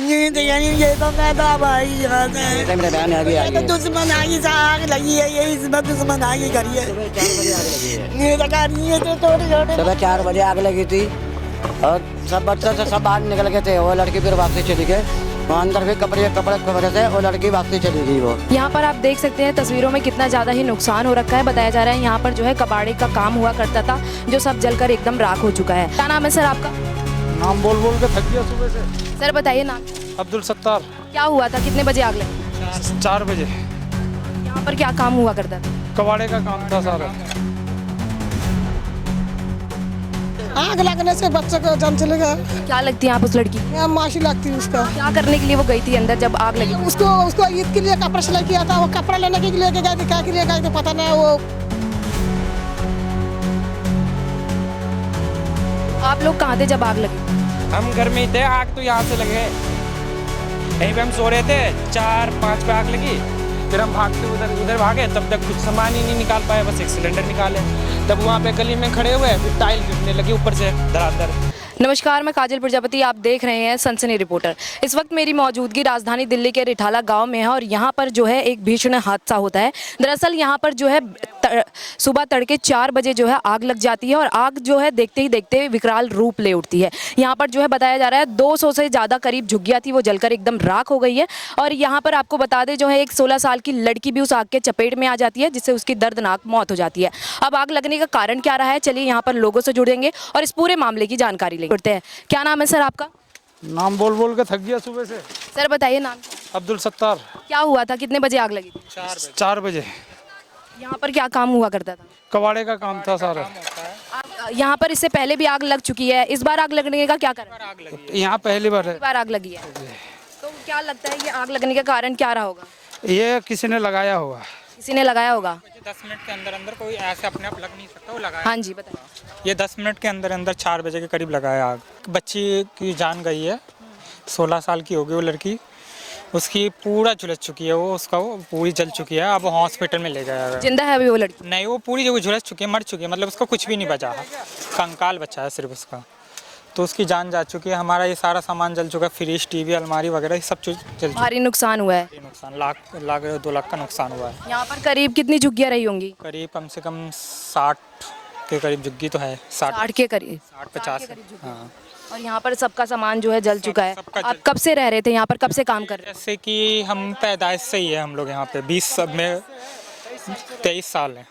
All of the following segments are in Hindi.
ये तो मैं तो भाई यहाँ से मेरे बहन अभी आई है। दुश्मन आई से आग लगी है, ये इसमें दुश्मन आई करिए। ये तो करिए तो छोटे छोटे सुबह 4 बजे आग लगी थी और सब बच्चे से सब बाहर निकल गए थे। वो लड़की फिर वापसी चली गई, वहाँ अंदर भी कपड़े की वजह से वो लड़की वापसी चली गई। वो यहाँ पर आप देख सकते हैं तस्वीरों में कितना ज़्यादा ही नुकसान हो रखा है। बताया जा रहा है यहाँ पर जो है कबाड़े का काम हुआ करता था, जो सब जलकर एकदम राख हो चुका है। क्या नाम है सर आपका? नाम बोल बोल के थक गया सुबह से। सर बताइए नाम। अब्दुल सत्तार। क्या हुआ था, कितने बजे आग लगी? 4 बजे। यहाँ पर क्या काम हुआ करता था? कबाड़े का काम था सारा। आग लगने से बच्चे को जान चलेगा। क्या लगती है आप उस लड़की? यहाँ माशी लगती है उसका। क्या करने के लिए वो गई थी अंदर जब आग लगी? उसको ईद के लिए कपड़ा सिलाई किया था, वो कपड़ा लेने के लिए गए थे, क्या के लिए गए थे पता नहीं। वो आप लोग कहाँ थे जब आग लगी? हम घर में ही थे, आग तो यहाँ से लगे। यहीं पे हम सो रहे थे, 4-5 पे आग लगी। फिर हम भागते उधर भागे, तब तक कुछ सामान ही नहीं निकाल पाए, बस एक सिलेंडर निकाले। तब वहाँ पे गली में खड़े हुए, फिर टाइल गिरने लगी ऊपर से धड़ाधड़। नमस्कार, मैं काजल प्रजापति, आप देख रहे हैं सनसनी रिपोर्टर। इस वक्त मेरी मौजूदगी राजधानी दिल्ली के रिठाला गांव में है और यहाँ पर जो है एक भीषण हादसा होता है। दरअसल यहाँ पर जो है सुबह तड़के 4 बजे जो है आग लग जाती है और आग जो है देखते ही देखते विकराल रूप ले उठती है। यहाँ पर जो है बताया जा रहा है 200 से ज़्यादा करीब झुग्गियाँ थी, वो जलकर एकदम राख हो गई है। और यहाँ पर आपको बता दें जो है एक 16 साल की लड़की भी उस आग के चपेट में आ जाती है, जिससे उसकी दर्दनाक मौत हो जाती है। अब आग लगने का कारण क्या रहा है, चलिए यहाँ पर लोगों से जुड़ेंगे और इस पूरे मामले की जानकारी लेंगे। हैं। क्या नाम है सर आपका? नाम बोल बोल के थक गया सुबह से। सर बताइए नाम। अब्दुल सत्तार। क्या हुआ था, कितने बजे आग लगी थी? 4 बजे। यहाँ पर क्या काम हुआ करता था? कबाड़े का काम था सारा। यहाँ पर इससे पहले भी आग लग चुकी है, इस बार आग लगने का क्या कारण? यहाँ पहली बार है। बार आग लगी है, तो क्या लगता है ये आग लगने का कारण क्या रहा होगा? ये किसी ने लगाया होगा। किसी ने लगाया होगा। 10 मिनट के अंदर अंदर कोई ऐसे अपने आप लग नहीं सकता, वो लगाया। हाँ जी बताइए। ये 10 मिनट के अंदर अंदर 4 बजे के करीब लगाया आग। बच्ची की जान गई है, 16 साल की होगी वो लड़की। उसकी पूरा झुलस चुकी है, वो पूरी जल चुकी है। अब वो हॉस्पिटल में ले गया है। जिंदा है अभी वो लड़की? नहीं, वो पूरी जो झुलस चुकी है, मर चुकी है, मतलब उसका कुछ भी नहीं बचा है, कंकाल बचा है सिर्फ उसका। तो उसकी जान जा चुकी है। हमारा ये सारा सामान जल चुका है, फ्रिज, टीवी, अलमारी वगैरह सब चीज़ जल चुका है। भारी नुकसान हुआ है। नुकसान लाख 2 लाख का नुकसान हुआ है। यहाँ पर करीब कितनी झुग्गियाँ रही होंगी? करीब कम से कम 60 के करीब झुग्गी तो है। 60 के करीब, 60-50। हाँ। और यहाँ पर सबका सामान जो है जल चुका है। सबका आप कब से रह रहे थे यहाँ पर, कब से काम कर रहे थे? जैसे कि हम पैदाइश से ही है हम लोग यहाँ पे, 20 में 23 साल हैं,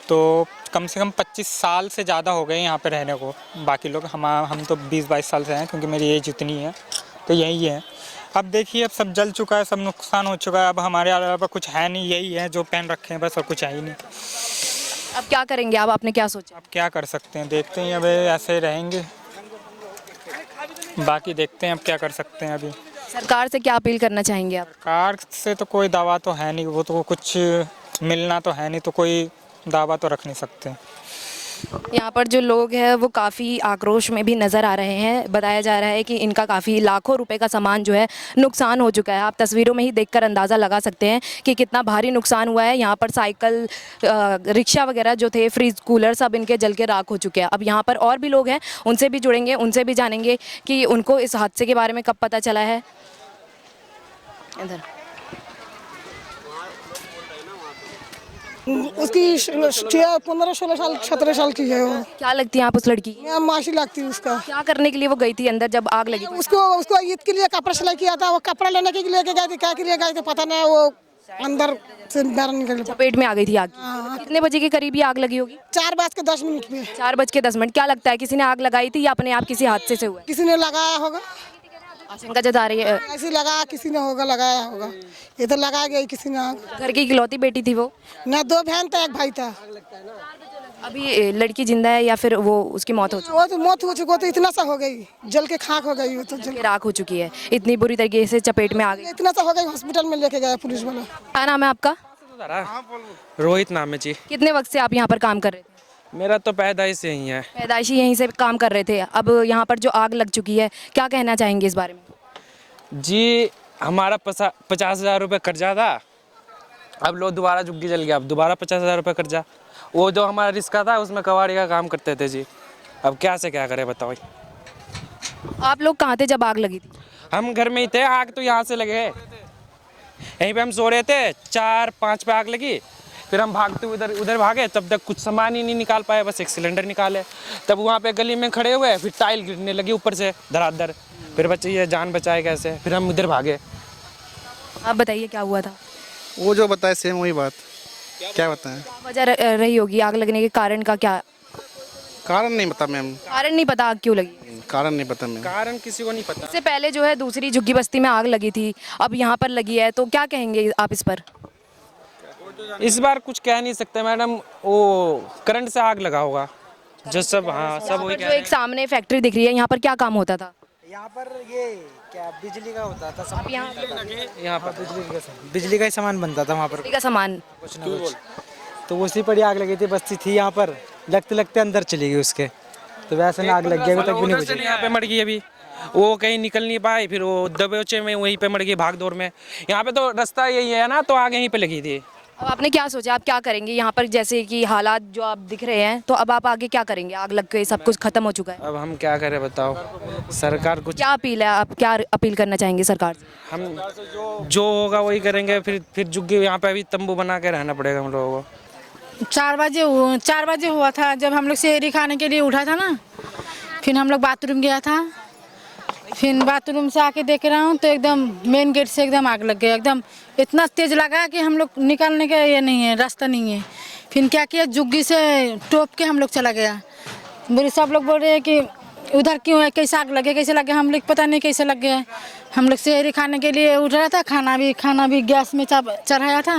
तो कम से कम 25 साल से ज़्यादा हो गए यहाँ पे रहने को। बाकी लोग हम तो 20-22 साल से हैं, क्योंकि मेरी एज इतनी है, तो यही है। अब देखिए, अब सब जल चुका है, सब नुकसान हो चुका है। अब हमारे अलावा कुछ है नहीं, यही है जो पहन रखे हैं बस, और कुछ है ही नहीं। अब क्या करेंगे आप, आपने क्या सोचा? अब क्या कर सकते हैं, देखते हैं, अब ऐसे रहेंगे, बाकी देखते हैं अब क्या कर सकते हैं। अभी सरकार से क्या अपील करना चाहेंगे आप? सरकार से तो कोई दावा तो है नहीं, वो तो कुछ मिलना तो है नहीं, तो कोई दावा तो रख नहीं सकते। यहाँ पर जो लोग हैं वो काफ़ी आक्रोश में भी नज़र आ रहे हैं। बताया जा रहा है कि इनका काफ़ी लाखों रुपए का सामान जो है नुकसान हो चुका है। आप तस्वीरों में ही देखकर अंदाज़ा लगा सकते हैं कि कितना भारी नुकसान हुआ है। यहाँ पर साइकिल, रिक्शा वगैरह जो थे, फ्रिज, कूलर, सब इनके जल के राख हो चुके हैं। अब यहाँ पर और भी लोग हैं, उनसे भी जुड़ेंगे, उनसे भी जानेंगे कि उनको इस हादसे के बारे में कब पता चला है। इधर उसकी 15-16 साल 17 साल की है। वो क्या लगती है आप उस लड़की? यहाँ माशी लगती है उसका। क्या करने के लिए वो गई थी अंदर जब आग लगी? उसको ईद के लिए कपड़ा सिलाई किया था, वो कपड़ा लेने के लिए गए थे, क्या के लिए गए थे पता नहीं। वो अंदर से बाहर निकल, चपेट में आ गई थी आग। कितने बजे के करीब ये आग लगी होगी? 4:10 पे। 4:10। क्या लगता है किसी ने आग लगाई थी या अपने आप किसी हादसे से हुआ? किसी ने लगाया होगा, आशंका जता रही है। ऐसे लगा किसी ने होगा, लगाया होगा। ये तो लगाया गया किसी ने आग। घर की इकलौती बेटी थी वो? ना, 2 बहन था, 1 भाई था। अभी लड़की जिंदा है या फिर वो उसकी मौत हो चुकी वो तो मौत हो चुकी, वो तो इतना सा हो गई, जल के खाक हो गई। वो तो है, राख हो चुकी है, इतनी बुरी तरीके से चपेट में आ गई। इतना सा हो गई, हॉस्पिटल में लेके गया पुलिस वाला। क्या नाम है आपका? रोहित नाम है जी। कितने वक्त से आप यहाँ पर काम कर रहे थे? मेरा तो पैदाइश से यही है। पैदाइशी यहीं से काम कर रहे थे। अब यहाँ पर जो आग लग चुकी है, क्या कहना चाहेंगे इस बारे में? जी, हमारा 50,000 रुपये कर्जा था, अब लो दोबारा झुग्गी जल गया, अब दोबारा 50,000 रुपये कर्जा। वो जो हमारा रिश्का था उसमें कबाड़ी का काम करते थे जी, अब क्या से क्या करें बताओ। आप लोग कहाँ थे जब आग लगी थी? हम घर में ही थे, आग तो यहाँ से लगे। यहीं पे हम सो रहे थे, 4-5 पे आग लगी। फिर हम भागते उधर उधर भागे, तब तक कुछ सामान ही नहीं निकाल पाए, बस एक सिलेंडर निकाले। तब वहाँ पे गली में खड़े हुए, फिर टाइल गिरने लगी ऊपर से धड़ाधड़। फिर बच्चे ये जान बचाए कैसे, फिर हम इधर भागे। आप बताइए क्या हुआ था? वो जो बताए सेम वही बात, क्या बताएं। वजह रही होगी आग लगने के कारण का? क्या कारण नहीं पता मैम, कारण नहीं पता आग क्यों लगी? कारण नहीं पता मैम। कारण किसी को नहीं पता। इससे पहले जो है दूसरी झुग्गी बस्ती में आग लगी थी, अब यहाँ पर लगी है, तो क्या कहेंगे आप इस पर? इस बार कुछ कह नहीं सकते मैडम, वो करंट से आग लगा होगा जो सब। हाँ, सब वही जो एक सामने फैक्ट्री दिख रही है, यहाँ पर क्या काम होता था? यहाँ पर ये क्या बिजली का होता था सब। यहाँ पर बिजली का ही सामान बनता था वहाँ पर, का सामान। कुछ ना कुछ। तो उसी पर ही आग लगी थी, बस्ती थी यहाँ पर, लगते लगते अंदर चली गई उसके, तो वैसे ना आग लग गई, अभी तक भी नहीं बुझी। यहाँ पे मर गई अभी, वो कहीं निकल नहीं पाए, फिर वो दबोचे में वहीं पे मर गई भाग दौड़ में। यहाँ पे तो रास्ता यही है ना, तो आग यहीं पे लगी थी। अब आपने क्या सोचा, आप क्या करेंगे यहाँ पर? जैसे कि हालात जो आप दिख रहे हैं, तो अब आप आगे क्या करेंगे? आग लग के सब कुछ खत्म हो चुका है, अब हम क्या करें बताओ, सरकार कुछ। क्या अपील है, आप क्या अपील करना चाहेंगे सरकार से? हम जो होगा वही करेंगे। फिर झुग्गी यहाँ पे अभी तंबू बना के रहना पड़ेगा हम लोगों को। 4 बजे हुआ था जब हम लोग शहरी खाने के लिए उठा था ना, फिर हम लोग बाथरूम गया था, फिर बाथरूम से आके देख रहा हूँ तो एकदम मेन गेट से एकदम आग लग गया। एकदम इतना तेज लगा कि हम लोग निकालने का ये नहीं है, रास्ता नहीं है। फिर क्या किया, झुग्गी से टोप के हम लोग चला गया। बोले सब लोग बोल रहे हैं कि उधर क्यों है, कैसे आग लगे, कैसे लगे, हम लोग पता नहीं कैसे लग गया। हम लोग शहरी खाने के लिए उठ रहा था, खाना भी गैस में चढ़ाया था।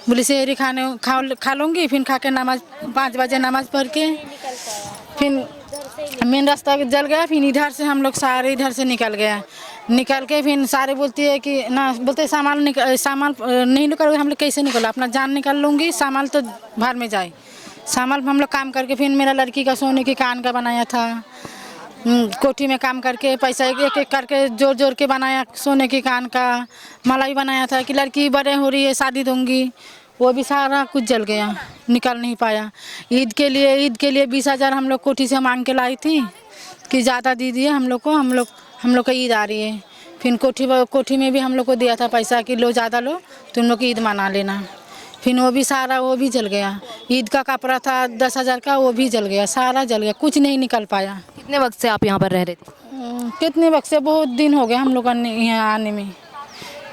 बोले शहरी खाने खा लूँगी, फिर खा के नमाज 5 बजे नमाज पढ़ के फिर मेन रास्ता जल गया। फिर इधर से हम लोग सारे इधर से निकल के फिर सारे बोलती है कि ना, बोलते सामान नहीं निकलोगे। हम लोग कैसे निकलो, अपना जान निकाल लूँगी, सामान तो बाहर में जाए। सामान हम लोग काम करके, फिर मेरा लड़की का सोने के कान का बनाया था, कोठी में काम करके पैसा एक एक करके जोड़ के बनाया, सोने के कान का माला भी बनाया था कि लड़की बड़े हो रही है, शादी दूंगी, वो भी सारा कुछ जल गया, निकाल नहीं पाया। ईद के लिए 20,000 हम लोग कोठी से मांग के लाई थी कि ज़्यादा दीजिए हम लोग को, हम लोग का ईद आ रही है। फिर कोठी में भी हम लोग को दिया था पैसा कि लो ज़्यादा लो, तुम लोग की ईद मना लेना। फिर वो भी जल गया। ईद का कपड़ा था 10,000 का, वो भी जल गया, सारा जल गया, कुछ नहीं निकल पाया। कितने वक्त से आप यहाँ पर रह रहे थे? कितने वक्त से, बहुत दिन हो गए हम लोग यहाँ आने में।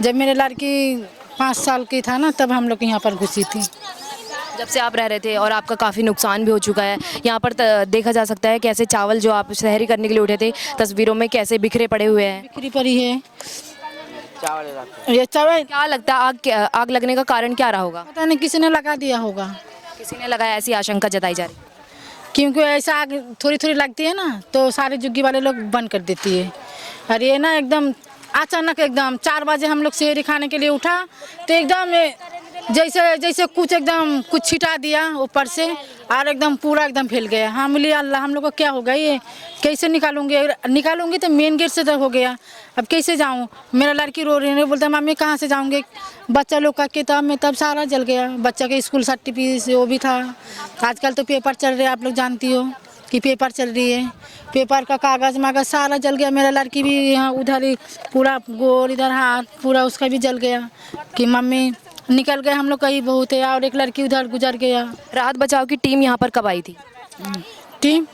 जब मेरे लड़की 5 साल की था ना, तब हम लोग यहाँ पर घुसी थी। जब से आप रह रहे थे, और आपका काफ़ी नुकसान भी हो चुका है। यहाँ पर देखा जा सकता है कैसे चावल जो आप शहरी करने के लिए उठे थे, तस्वीरों में कैसे बिखरे पड़े हुए हैं। बिखरी पड़ी है ये चावल। क्या लगता है आग लगने का कारण क्या रहा होगा? पता नहीं, किसी ने लगा दिया होगा, किसी ने लगाया, ऐसी आशंका जताई जा रही है। क्योंकि ऐसा आग थोड़ी लगती है ना, तो सारे झुग्गी वाले लोग बंद कर देती है। और ये ना एकदम अचानक, एकदम 4 बजे हम लोग शहरी खाने के लिए उठा तो एकदम जैसे कुछ छिटा दिया ऊपर से, और एकदम पूरा एकदम फैल गया। हाँ बोलिए अल्लाह, हम लोग को क्या होगा, ये कैसे निकालूंगी तो मेन गेट से तो हो गया, अब कैसे जाऊँ। मेरा लड़की रो रही है, बोलता मम्मी कहाँ से जाऊँगे, बच्चा लोग का किताब में तब सारा जल गया। बच्चा के स्कूल सर्टिफिकेट वो भी था। आजकल तो पेपर चल रहे हैं, आप लोग जानती हो कि पेपर चल रही है, पेपर का कागज़ मागज सारा जल गया। मेरा लड़की भी यहाँ उधर ही पूरा गोर, इधर हाथ पूरा उसका भी जल गया कि मम्मी निकल गए हम लोग कहीं बहुत है, और एक लड़की उधर गुजर गया। राहत बचाव की टीम यहाँ पर कब आई थी? टीम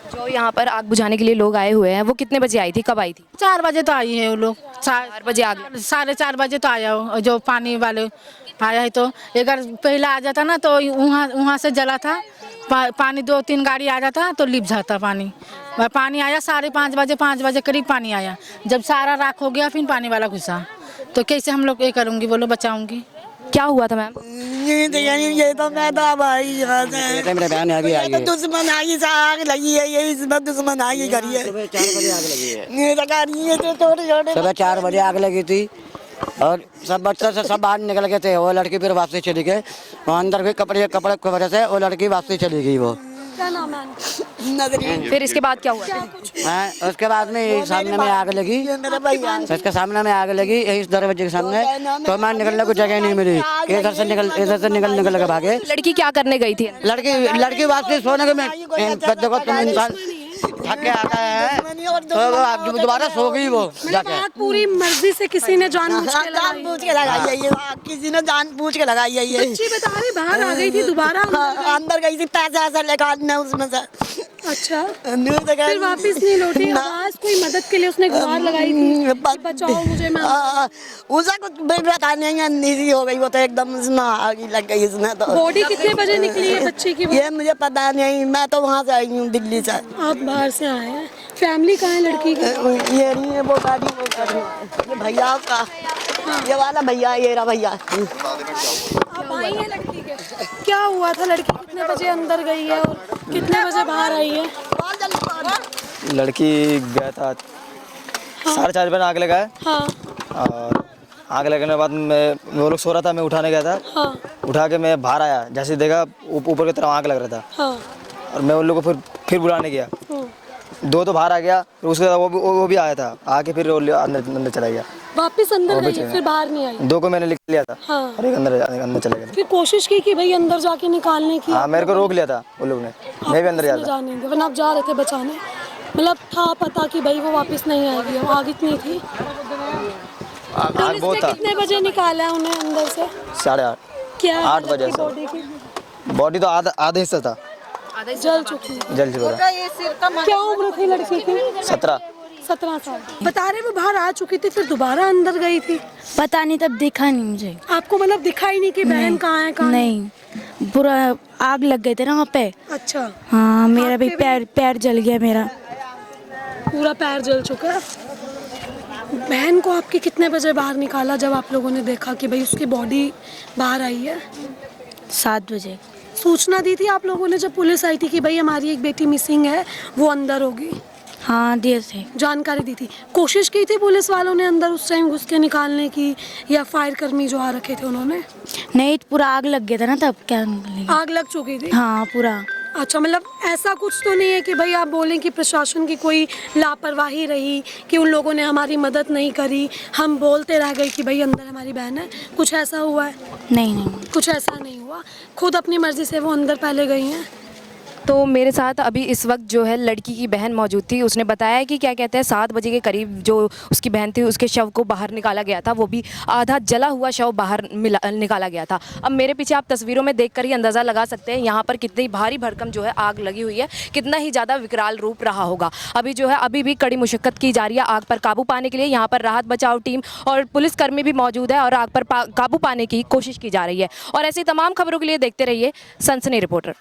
जो यहाँ पर आग बुझाने के लिए लोग आए हुए हैं, वो कितने बजे आई थी, कब आई थी? 4 बजे तो आई है वो लोग, 4 बजे आग लगी। 4:30 बजे तो आया हो, जो पानी वाले आया है। तो अगर पहला आ जाता ना तो वहाँ से जला था पानी, 2-3 गाड़ी आ जाता तो लिप जाता पानी। पानी आया 5:30 बजे करीब पानी आया। जब सारा राख हो गया फिर पानी वाला घुसा, तो कैसे हम लोग ये करूँगी, बोलो बचाऊँगी। क्या हुआ था मैम? ये तो मैं तो भाई यहाँ से मेरे बहन आ गई तो दुश्मन आई से आग लगी है, यही इसमें दुश्मन आई करी है। सुबह 4 बजे आग लगी है। ये तो करी है, तो छोटे सुबह 4 बजे आग लगी थी, और सब बच्चे से सब बाहर निकल गए थे। वो लड़की फिर वापसी चली गई, वहाँ अंदर भी कपड़े की वजह से वो लड़की वापसी चली गई। वो फिर इसके बाद क्या हुआ? उसके बाद में यही सामने में आग लगी, इसके सामने में आग लगी, यही दरवाजे के सामने। तो मैं निकलने को जगह नहीं मिली, इधर से निकल लगे भागे। लड़की क्या करने गई थी? लड़की वापसी सोने के में देखो तुम इंसान थक के आ गए हैं तो अब दोबारा सो गई वो जाके। आग पूरी मर्जी से किसी ने जानबूझ के लगाई। जानबूझ के लगाई है ये आग, किसी ने जानबूझ के लगाई है ये। बच्ची बता रही बाहर आ गई थी दोबारा अंदर गई थी पैसा ऐसा निकालने उसमें से। अच्छा न्यूज़ देखा- फिर वापस नहीं लौटी ना। आवाज कोई मदद के लिए उसने गुहार लगाई थी कि बचाओ मुझे मैं उसे कुछ भी पता नहीं है, नीसी हो गई वो तो एकदम इसमें आग ही लग गई इसमें तो। बॉडी कितने बजे निकली है बच्ची की? ये मुझे पता नहीं, मैं तो वहाँ से आई हूँ दिल्ली से। आप बाहर से आए हैं। फैमिली कहाँ है लड़की की? ये नहीं है वो गाड़ी ये भैया का, ये वाला भैया, ये रहा भैया। आप आई हैं लड़की के? क्या हुआ था? लड़की कितने बजे अंदर गई है और कितने बजे बाहर आई है? लड़की गया था 4:30 बजे आग लगा है। हाँ और आग लगने के बाद मैं वो लोग सो रहा था, मैं उठाने गया था। हाँ उठा के मैं बाहर आया, जैसे देखा ऊपर की तरफ आग लग रहा था। हाँ और मैं उन लोगों को फिर बुलाने गया। दो तो बाहर आ गया, फिर उसके बाद वो भी आया था, आके फिर अंदर चला गया। वापस अंदर गई फिर बाहर नहीं आई? दो को मैंने लिख लिया था। हाँ। और एक अंदर चला गया। फिर कोशिश की कि भाई अंदर जाके निकालने की? हाँ, मेरे को रोक लिया था वो लोग ने, मैं भी अंदर जाता। जाने दे, वरना आप जा रहे थे बचाने। मतलब था पता कि भाई वो वापस नहीं आएगी, आग इतनी थी। आग बहुत था। कितने बजे निकाला उन्हें अंदर से? 8:30। क्या 8 बजे से। बॉडी की बॉडी तो आधा हिस्सा था, जल चुकी है। जल चुका था। क्या उम्र थी लड़की की? 17 साल। बता रहे वो बाहर आ चुकी थी फिर दोबारा अंदर गई थी? पता नहीं, तब दिखा नहीं मुझे। आपको मतलब दिखाई नहीं कि बहन कहाँ है कहाँ नहीं, पूरा आग लग गए थे ना वहाँ पे। अच्छा हाँ, मेरा भी पैर जल गया, मेरा पूरा पैर जल चुका है। बहन को आपके कितने बजे बाहर निकाला जब आप लोगों ने देखा कि भाई उसकी बॉडी बाहर आई है? 7 बजे। सूचना दी थी आप लोगों ने जब पुलिस आई थी कि भाई हमारी एक बेटी मिसिंग है, वो अंदर होगी? हाँ, दिए थे, जानकारी दी थी। कोशिश की थी पुलिस वालों ने अंदर उस टाइम घुस के निकालने की, या फायर कर्मी जो आ रखे थे उन्होंने? नहीं, पूरा आग लग गया था ना तब, क्या निकलेगी? आग लग चुकी थी? हाँ, पूरा। अच्छा, मतलब ऐसा कुछ तो नहीं है कि भाई आप बोलें कि प्रशासन की कोई लापरवाही रही कि उन लोगों ने हमारी मदद नहीं करी, हम बोलते रह गए कि भाई अंदर हमारी बहन है, कुछ ऐसा हुआ है? नहीं, कुछ ऐसा नहीं हुआ, खुद अपनी मर्जी से वो अंदर पहले गई हैं? तो मेरे साथ अभी इस वक्त जो है लड़की की बहन मौजूद थी। उसने बताया कि क्या कहते हैं 7 बजे के करीब जो उसकी बहन थी उसके शव को बाहर निकाला गया था, वो भी आधा जला हुआ शव बाहर निकाला गया था। अब मेरे पीछे आप तस्वीरों में देखकर ही अंदाज़ा लगा सकते हैं यहाँ पर कितनी भारी भरकम जो है आग लगी हुई है, कितना ही ज़्यादा विकराल रूप रहा होगा। अभी जो है अभी भी कड़ी मुशक्कत की जा रही है आग पर काबू पाने के लिए। यहाँ पर राहत बचाव टीम और पुलिसकर्मी भी मौजूद है और आग पर काबू पाने की कोशिश की जा रही है। और ऐसी तमाम खबरों के लिए देखते रहिए सनसनी रिपोर्टर।